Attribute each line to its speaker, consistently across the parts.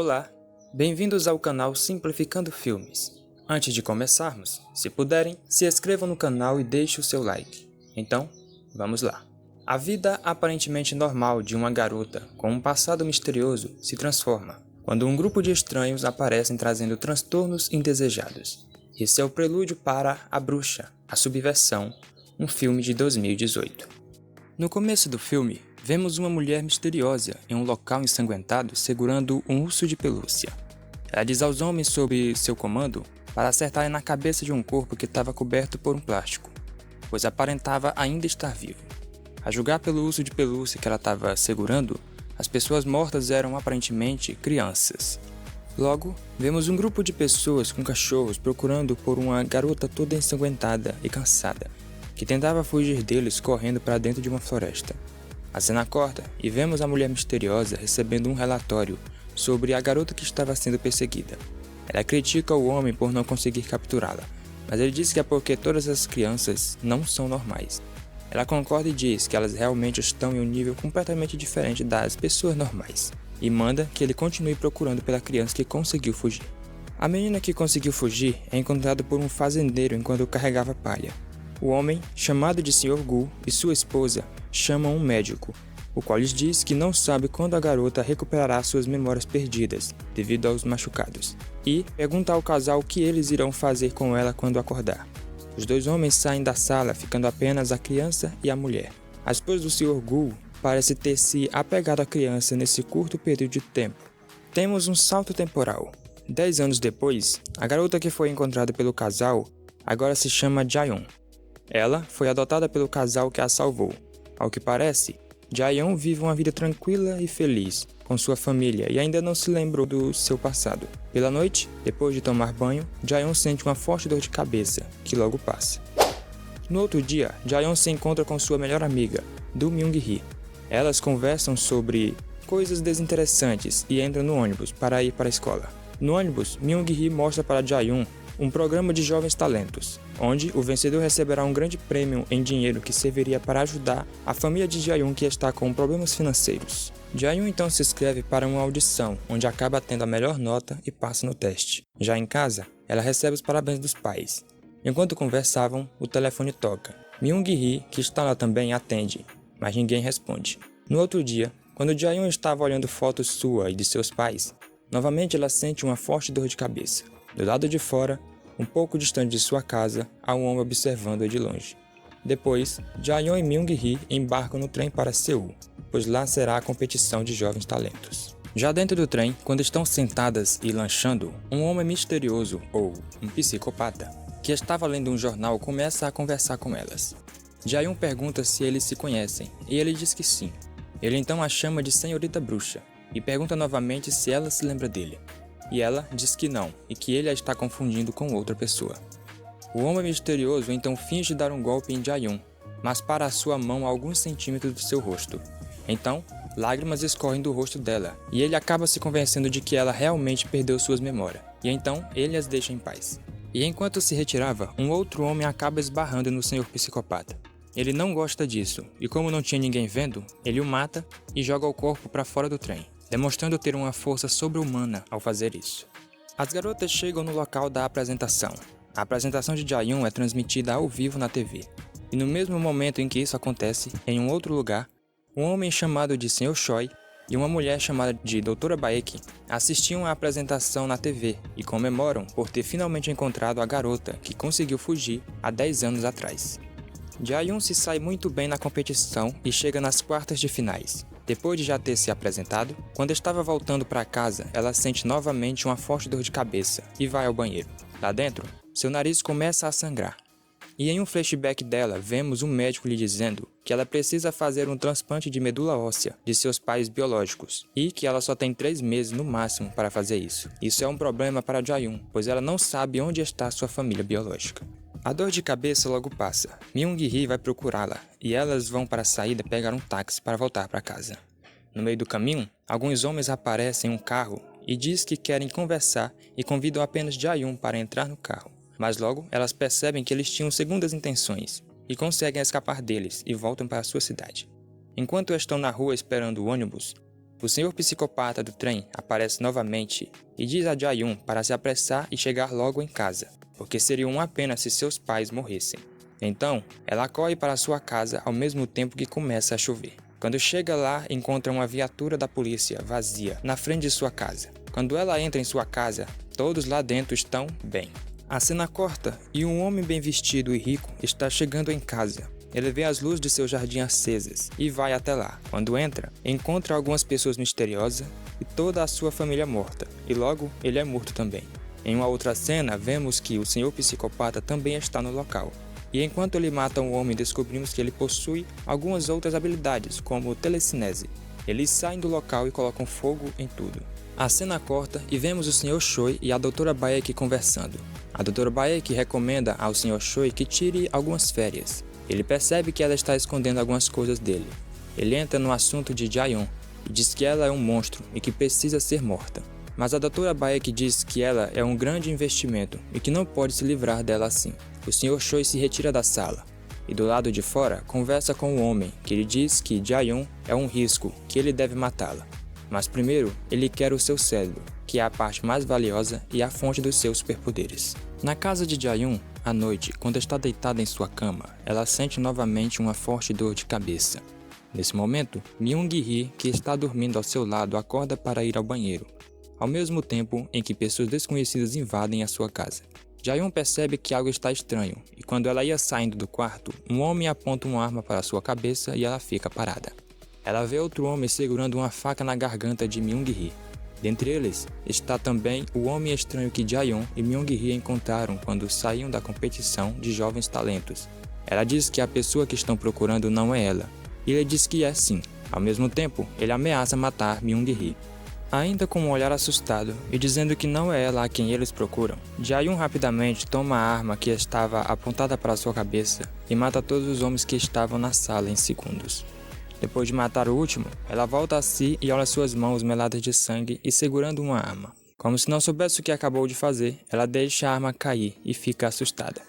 Speaker 1: Olá, bem-vindos ao canal Simplificando Filmes. Antes de começarmos, se puderem, se inscrevam no canal e deixem o seu like. Então, vamos lá. A vida aparentemente normal de uma garota com um passado misterioso se transforma quando um grupo de estranhos aparecem trazendo transtornos indesejados. Esse é o prelúdio para A Bruxa, a Subversão, um filme de 2018. No começo do filme, vemos uma mulher misteriosa em um local ensanguentado segurando um urso de pelúcia. Ela diz aos homens sob seu comando para acertarem na cabeça de um corpo que estava coberto por um plástico, pois aparentava ainda estar vivo. A julgar pelo urso de pelúcia que ela estava segurando, as pessoas mortas eram aparentemente crianças. Logo, vemos um grupo de pessoas com cachorros procurando por uma garota toda ensanguentada e cansada, que tentava fugir deles correndo para dentro de uma floresta. A cena corta e vemos a mulher misteriosa recebendo um relatório sobre a garota que estava sendo perseguida. Ela critica o homem por não conseguir capturá-la, mas ele diz que é porque todas as crianças não são normais. Ela concorda e diz que elas realmente estão em um nível completamente diferente das pessoas normais, e manda que ele continue procurando pela criança que conseguiu fugir. A menina que conseguiu fugir é encontrada por um fazendeiro enquanto carregava palha. O homem, chamado de Sr. Gu, e sua esposa chamam um médico, o qual lhes diz que não sabe quando a garota recuperará suas memórias perdidas devido aos machucados, e pergunta ao casal o que eles irão fazer com ela quando acordar. Os dois homens saem da sala, ficando apenas a criança e a mulher. A esposa do Sr. Gu parece ter se apegado à criança nesse curto período de tempo. Temos um salto temporal. 10 anos depois, a garota que foi encontrada pelo casal agora se chama Jaeyoung. Ela foi adotada pelo casal que a salvou. Ao que parece, Jaeyoung vive uma vida tranquila e feliz com sua família e ainda não se lembrou do seu passado. Pela noite, depois de tomar banho, Jaeyoung sente uma forte dor de cabeça, que logo passa. No outro dia, Jaeyoung se encontra com sua melhor amiga, Do Myung-hee. Elas conversam sobre coisas desinteressantes e entram no ônibus para ir para a escola. No ônibus, Myung-hee mostra para Jaeyoung um programa de jovens talentos, onde o vencedor receberá um grande prêmio em dinheiro que serviria para ajudar a família de Jaeyoung que está com problemas financeiros. Jaeyoung então se inscreve para uma audição, onde acaba tendo a melhor nota e passa no teste. Já em casa, ela recebe os parabéns dos pais. Enquanto conversavam, o telefone toca. Myung-hee, que está lá também, atende, mas ninguém responde. No outro dia, quando Jaeyoung estava olhando fotos sua e de seus pais, novamente ela sente uma forte dor de cabeça. Do lado de fora, um pouco distante de sua casa, há um homem observando-a de longe. Depois, Jaeyoung e Myung-hee embarcam no trem para Seul, pois lá será a competição de jovens talentos. Já dentro do trem, quando estão sentadas e lanchando, um homem misterioso, ou um psicopata, que estava lendo um jornal começa a conversar com elas. Jaeyoung pergunta se eles se conhecem, e ele diz que sim. Ele então a chama de Senhorita Bruxa, e pergunta novamente se ela se lembra dele. E ela diz que não, e que ele a está confundindo com outra pessoa. O homem misterioso então finge dar um golpe em Jaeyoung, mas para a sua mão a alguns centímetros do seu rosto. Então, lágrimas escorrem do rosto dela, e ele acaba se convencendo de que ela realmente perdeu suas memórias, e então ele as deixa em paz. E enquanto se retirava, um outro homem acaba esbarrando no senhor psicopata. Ele não gosta disso, e como não tinha ninguém vendo, ele o mata e joga o corpo para fora do trem, demonstrando ter uma força sobre-humana ao fazer isso. As garotas chegam no local da apresentação. A apresentação de Jaeyoung é transmitida ao vivo na TV. E no mesmo momento em que isso acontece, em um outro lugar, um homem chamado de Sr. Choi e uma mulher chamada de Doutora Baek assistiam à apresentação na TV e comemoram por ter finalmente encontrado a garota que conseguiu fugir há 10 anos atrás. Jaeyoung se sai muito bem na competição e chega nas quartas de finais. Depois de já ter se apresentado, quando estava voltando para casa, ela sente novamente uma forte dor de cabeça e vai ao banheiro. Lá dentro, seu nariz começa a sangrar. E em um flashback dela, vemos um médico lhe dizendo que ela precisa fazer um transplante de medula óssea de seus pais biológicos e que ela só tem 3 meses no máximo para fazer isso. Isso é um problema para Jaeyoung, pois ela não sabe onde está sua família biológica. A dor de cabeça logo passa. Myung-hee vai procurá-la e elas vão para a saída pegar um táxi para voltar para casa. No meio do caminho, alguns homens aparecem em um carro e diz que querem conversar e convidam apenas Jaeyoung para entrar no carro. Mas logo elas percebem que eles tinham segundas intenções e conseguem escapar deles e voltam para sua cidade. Enquanto estão na rua esperando o ônibus, O senhor psicopata do trem aparece novamente e diz a Jae-yoon para se apressar e chegar logo em casa, porque seria uma pena se seus pais morressem. Então, ela corre para sua casa ao mesmo tempo que começa a chover. Quando chega lá, encontra uma viatura da polícia vazia na frente de sua casa. Quando ela entra em sua casa, todos lá dentro estão bem. A cena corta e um homem bem vestido e rico está chegando em casa. Ele vê as luzes de seu jardim acesas e vai até lá. Quando entra, encontra algumas pessoas misteriosas e toda a sua família morta, e logo ele é morto também. Em uma outra cena, vemos que o senhor psicopata também está no local. E enquanto ele mata um homem, descobrimos que ele possui algumas outras habilidades, como telecinese. Eles saem do local e colocam fogo em tudo. A cena corta e vemos o Sr. Choi e a Dra. Baek conversando. A Dra. Baek recomenda ao Sr. Choi que tire algumas férias. Ele percebe que ela está escondendo algumas coisas dele. Ele entra no assunto de Jae-yoon e diz que ela é um monstro e que precisa ser morta. Mas a Dra. Baek diz que ela é um grande investimento e que não pode se livrar dela assim. O Sr. Choi se retira da sala e do lado de fora conversa com o homem, que lhe diz que Jae-yoon é um risco, que ele deve matá-la. Mas primeiro, ele quer o seu cérebro, que é a parte mais valiosa e a fonte dos seus superpoderes. Na casa de Jae-yoon, à noite, quando está deitada em sua cama, ela sente novamente uma forte dor de cabeça. Nesse momento, Myung-hee, que está dormindo ao seu lado, acorda para ir ao banheiro, ao mesmo tempo em que pessoas desconhecidas invadem a sua casa. Jae-yoon percebe que algo está estranho, e quando ela ia saindo do quarto, um homem aponta uma arma para sua cabeça e ela fica parada. Ela vê outro homem segurando uma faca na garganta de Myung-hee. Dentre eles, está também o homem estranho que Jae-yoon e Myung-hee encontraram quando saíam da competição de jovens talentos. Ela diz que a pessoa que estão procurando não é ela, e ele diz que é sim. Ao mesmo tempo, ele ameaça matar Myung-hee. Ainda com um olhar assustado e dizendo que não é ela a quem eles procuram, Jae-yoon rapidamente toma a arma que estava apontada para sua cabeça e mata todos os homens que estavam na sala em segundos. Depois de matar o último, ela volta a si e olha suas mãos meladas de sangue e segurando uma arma. Como se não soubesse o que acabou de fazer, ela deixa a arma cair e fica assustada.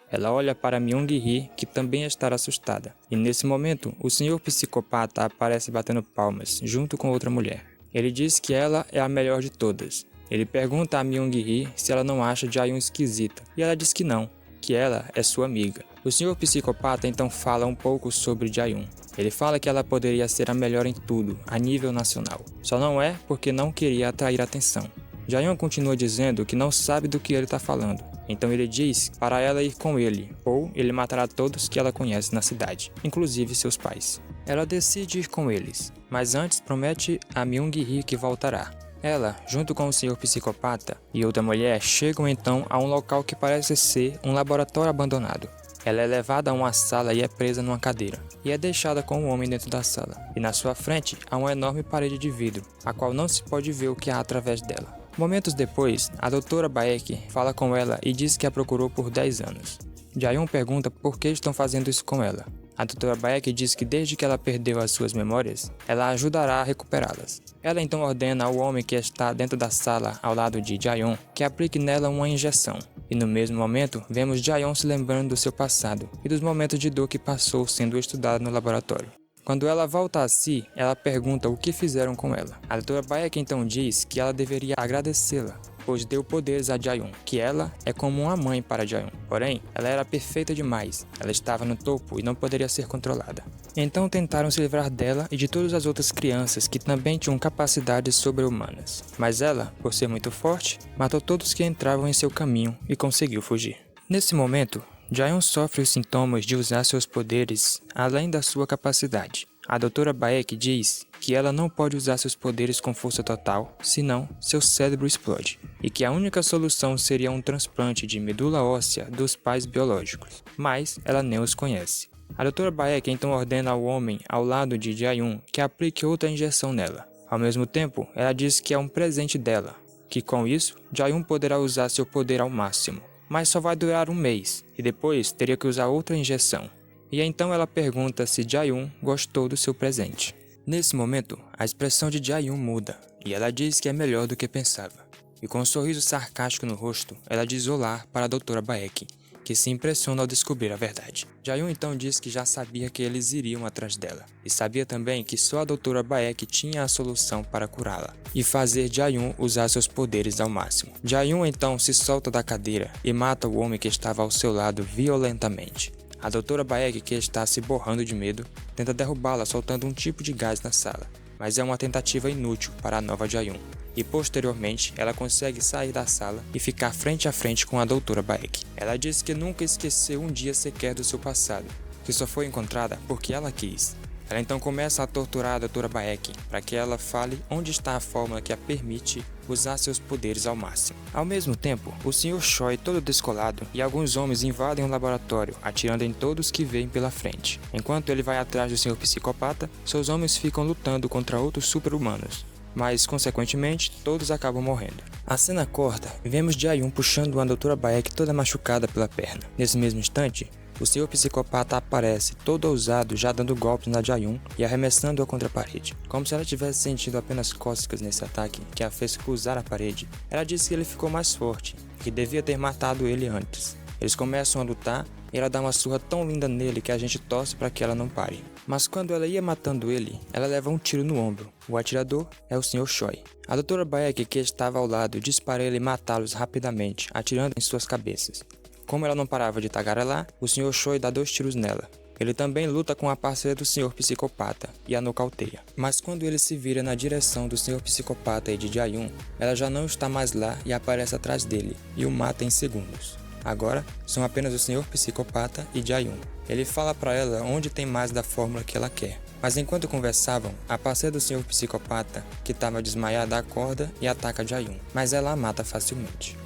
Speaker 1: Ela olha para Myung-hee, que também está assustada, e nesse momento, o senhor psicopata aparece batendo palmas, junto com outra mulher. Ele diz que ela é a melhor de todas. Ele pergunta a Myung-hee se ela não acha Jae-yoon esquisita, e ela diz que não, que ela é sua amiga. O senhor psicopata então fala um pouco sobre Jae-yoon. Ele fala que ela poderia ser a melhor em tudo, a nível nacional. Só não é porque não queria atrair atenção. Jae-yoon continua dizendo que não sabe do que ele está falando. Então ele diz para ela ir com ele, ou ele matará todos que ela conhece na cidade, inclusive seus pais. Ela decide ir com eles, mas antes promete a Myung-hee que voltará. Ela, junto com o senhor psicopata e outra mulher, chegam então a um local que parece ser um laboratório abandonado. Ela é levada a uma sala e é presa numa cadeira, e é deixada com um homem dentro da sala. E na sua frente há uma enorme parede de vidro, a qual não se pode ver o que há através dela. Momentos depois, a Dra. Baek fala com ela e diz que a procurou por 10 anos. Jae-yoon pergunta por que estão fazendo isso com ela. A Dra. Baek diz que desde que ela perdeu as suas memórias, ela ajudará a recuperá-las. Ela então ordena ao homem que está dentro da sala ao lado de Jae-yoon que aplique nela uma injeção. E no mesmo momento, vemos Jae-yoon se lembrando do seu passado e dos momentos de dor que passou sendo estudada no laboratório. Quando ela volta a si, ela pergunta o que fizeram com ela. A Dra. Baek então diz que ela deveria agradecê-la, pois deu poderes a Jae-yoon, que ela é como uma mãe para Jae-yoon. Porém, ela era perfeita demais, ela estava no topo e não poderia ser controlada. Então tentaram se livrar dela e de todas as outras crianças que também tinham capacidades sobre-humanas. Mas ela, por ser muito forte, matou todos que entravam em seu caminho e conseguiu fugir. Nesse momento, Jae-yoon sofre os sintomas de usar seus poderes além da sua capacidade. A Dra. Baek diz que ela não pode usar seus poderes com força total, senão seu cérebro explode, e que a única solução seria um transplante de medula óssea dos pais biológicos, mas ela nem os conhece. A Dra. Baek então ordena ao homem ao lado de Jae-yoon que aplique outra injeção nela. Ao mesmo tempo, ela diz que é um presente dela, que com isso, Jae-yoon poderá usar seu poder ao máximo. Mas só vai durar um mês, e depois teria que usar outra injeção. E então ela pergunta se Jae-yoon gostou do seu presente. Nesse momento, a expressão de Jae-yoon muda, e ela diz que é melhor do que pensava. E com um sorriso sarcástico no rosto, ela diz olá para a Dra. Baek, que se impressiona ao descobrir a verdade. Jae-yoon então diz que já sabia que eles iriam atrás dela, e sabia também que só a Dra. Baek tinha a solução para curá-la, e fazer Jae-yoon usar seus poderes ao máximo. Jae-yoon então se solta da cadeira e mata o homem que estava ao seu lado violentamente. A Dra. Baek, que está se borrando de medo, tenta derrubá-la soltando um tipo de gás na sala, mas é uma tentativa inútil para a nova Jae-yoon. E posteriormente ela consegue sair da sala e ficar frente a frente com a Dra. Baek. Ela diz que nunca esqueceu um dia sequer do seu passado, que só foi encontrada porque ela quis. Ela então começa a torturar a Dra. Baek para que ela fale onde está a fórmula que a permite usar seus poderes ao máximo. Ao mesmo tempo, o Sr. Choi, todo descolado, e alguns homens invadem o laboratório, atirando em todos que veem pela frente. Enquanto ele vai atrás do Sr. Psicopata, seus homens ficam lutando contra outros super-humanos, mas, consequentemente, todos acabam morrendo. A cena corta e vemos Jae-yoon puxando a Dra. Baek toda machucada pela perna. Nesse mesmo instante, o Sr. Psicopata aparece, todo ousado, já dando golpes na Jae-yoon e arremessando-a contra a parede. Como se ela tivesse sentido apenas cócegas nesse ataque, que a fez cruzar a parede, ela disse que ele ficou mais forte, que devia ter matado ele antes. Eles começam a lutar e ela dá uma surra tão linda nele que a gente torce para que ela não pare. Mas quando ela ia matando ele, ela leva um tiro no ombro. O atirador é o Sr. Choi. A Dra. Baek, que estava ao lado, dispara ele matá-los rapidamente, atirando em suas cabeças. Como ela não parava de tagarelar, o Sr. Choi dá 2 tiros nela. Ele também luta com a parceira do Sr. Psicopata e a nocauteia. Mas quando ele se vira na direção do Sr. Psicopata e de Jae-yoon, ela já não está mais lá e aparece atrás dele, e o mata em segundos. Agora, são apenas o Sr. Psicopata e Jae-yoon. Ele fala para ela onde tem mais da fórmula que ela quer. Mas enquanto conversavam, a parceira do Sr. Psicopata, que estava desmaiada, acorda e ataca Jae-yoon, mas ela a mata facilmente.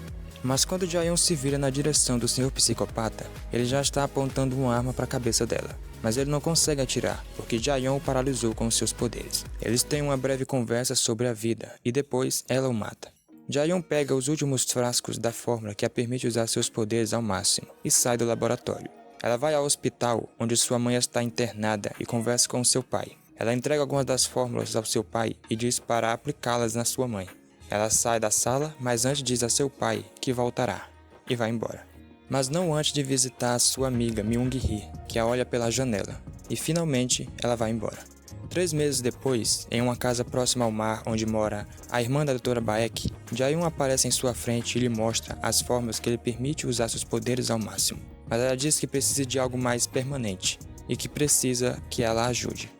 Speaker 1: Mas quando Jae-yoon se vira na direção do Sr. Psicopata, ele já está apontando uma arma para a cabeça dela. Mas ele não consegue atirar, porque Jae-yoon o paralisou com seus poderes. Eles têm uma breve conversa sobre a vida, e depois ela o mata. Jae-yoon pega os últimos frascos da fórmula que a permite usar seus poderes ao máximo, e sai do laboratório. Ela vai ao hospital, onde sua mãe está internada, e conversa com seu pai. Ela entrega algumas das fórmulas ao seu pai e diz para aplicá-las na sua mãe. Ela sai da sala, mas antes diz a seu pai que voltará, e vai embora. Mas não antes de visitar a sua amiga Myung-hee, que a olha pela janela, e finalmente ela vai embora. 3 meses depois, em uma casa próxima ao mar onde mora a irmã da Dra. Baek, Jae-yoon aparece em sua frente e lhe mostra as fórmulas que lhe permite usar seus poderes ao máximo. Mas ela diz que precisa de algo mais permanente, e que precisa que ela a ajude.